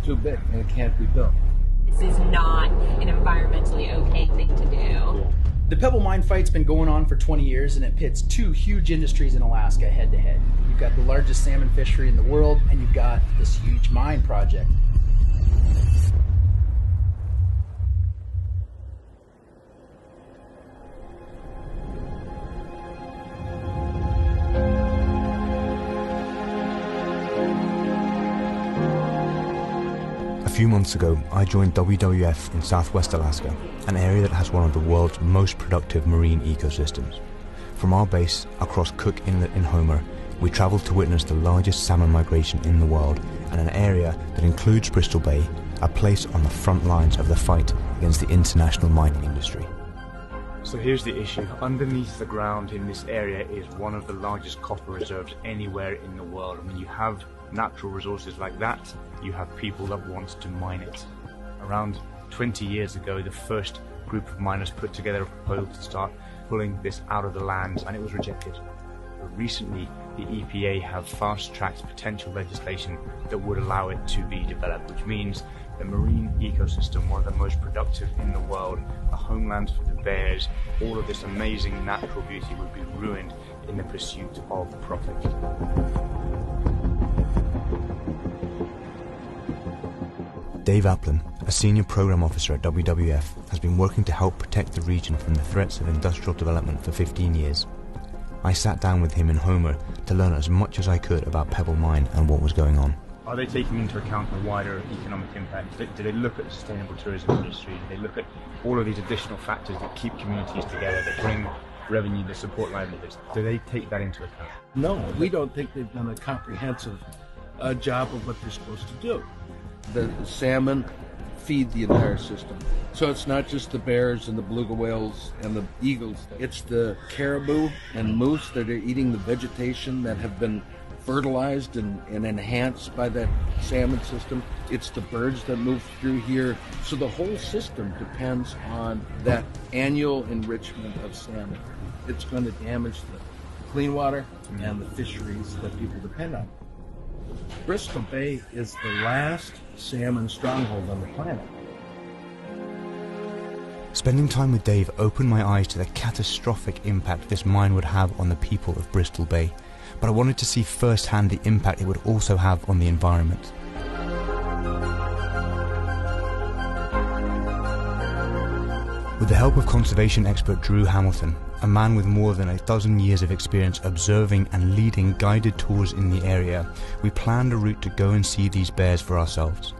too big and it can't be built. This is not an environmentally okay thing to do. The Pebble Mine fight's been going on for 20 years, and it pits two huge industries in Alaska head to head. You've got the largest salmon fishery in the world, and you've got this huge mine project. A few months ago, I joined WWF in Southwest Alaska, an area that has one of the world's most productive marine ecosystems. From our base across Cook Inlet in Homer, we travelled to witness the largest salmon migration in the world, and an area that includes Bristol Bay, a place on the front lines of the fight against the international mining industry. So here's the issue. Underneath the ground in this area is one of the largest copper reserves anywhere in the world. And when you have natural resources like that, you have people that want to mine it. Around 20 years ago, the first group of miners put together a proposal to start pulling this out of the land, and it was rejected. But recently, the EPA have fast-tracked potential legislation that would allow it to be developed, which means the marine ecosystem, one of the most productive in the world, a homeland for the bears, all of this amazing natural beauty would be ruined in the pursuit of profit. Dave Applin, a senior program officer at WWF, has been working to help protect the region from the threats of industrial development for 15 years. I sat down with him in Homer to learn as much as I could about Pebble Mine and what was going on. Are they taking into account the wider economic impact? Do they look at the sustainable tourism industry? Do they look at all of these additional factors that keep communities together, that bring revenue, that support livelihoods? Do they take that into account? No, we don't think they've done a comprehensive job of what they're supposed to do. The salmon feed the entire system. So it's not just the bears and the beluga whales and the eagles. It's the caribou and moose that are eating the vegetation that have been fertilized and enhanced by that salmon system. It's the birds that move through here. So the whole system depends on that annual enrichment of salmon. It's going to damage the clean water and the fisheries that people depend on. Bristol Bay is the last salmon stronghold on the planet. Spending time with Dave opened my eyes to the catastrophic impact this mine would have on the people of Bristol Bay, but I wanted to see firsthand the impact it would also have on the environment. With the help of conservation expert Drew Hamilton, a man with more than a dozen years of experience observing and leading guided tours in the area, we planned a route to go and see these bears for ourselves.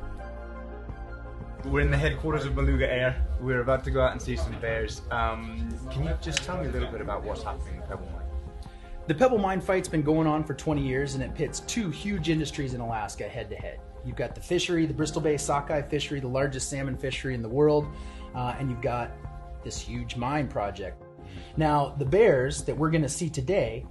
We're in the headquarters of Beluga Air. We're about to go out and see some bears. Can you just tell me a little bit about what's happening in Pebble Mine? The Pebble Mine fight's been going on for 20 years, and it pits two huge industries in Alaska head to head. You've got the fishery, the Bristol Bay sockeye fishery, the largest salmon fishery in the world, and you've got this huge mine project. Now, the bears that we're going to see today,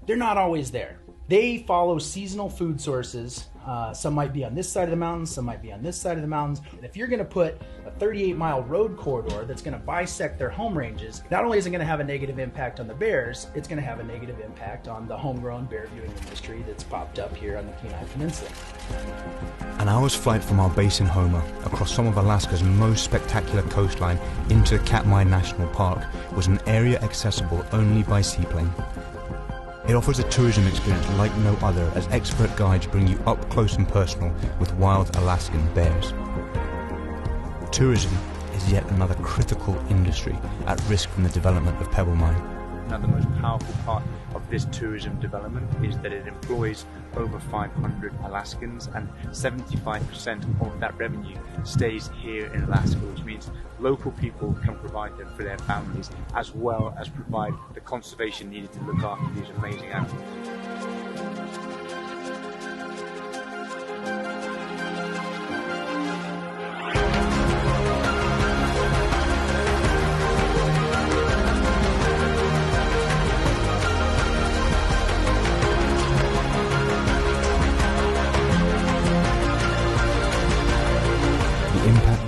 they're not always there. They follow seasonal food sources. Some might be on this side of the mountains, some might be on this side of the mountains. And if you're going to put a 38-mile road corridor that's going to bisect their home ranges, not only is it going to have a negative impact on the bears, it's going to have a negative impact on the homegrown bear viewing industry that's popped up here on the Kenai Peninsula. An hour's flight from our base in Homer, across some of Alaska's most spectacular coastline into Katmai National Park, was an area accessible only by seaplane. It offers a tourism experience like no other, as expert guides bring you up close and personal with wild Alaskan bears. Tourism is yet another critical industry at risk from the development of Pebble Mine. Now, the most powerful part of this tourism development is that it employs over 500 Alaskans, and 75% of that revenue stays here in Alaska, which means local people can provide them for their families, as well as provide the conservation needed to look after these amazing animals.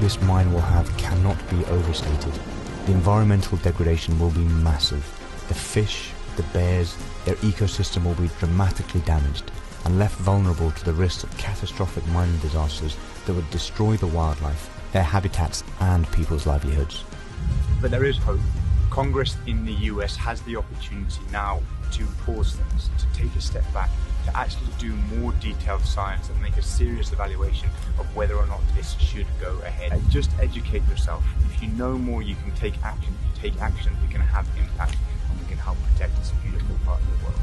This mine will have cannot be overstated. The environmental degradation will be massive. The fish, the bears, their ecosystem will be dramatically damaged and left vulnerable to the risks of catastrophic mining disasters that would destroy the wildlife, their habitats and people's livelihoods. But there is hope. Congress in the US has the opportunity now to pause things, to take a step back, to actually do more detailed science and make a serious evaluation of whether or not this should go ahead. And just educate yourself. If you know more, you can take action. If you take action, we can have impact and we can help protect this beautiful part of the world.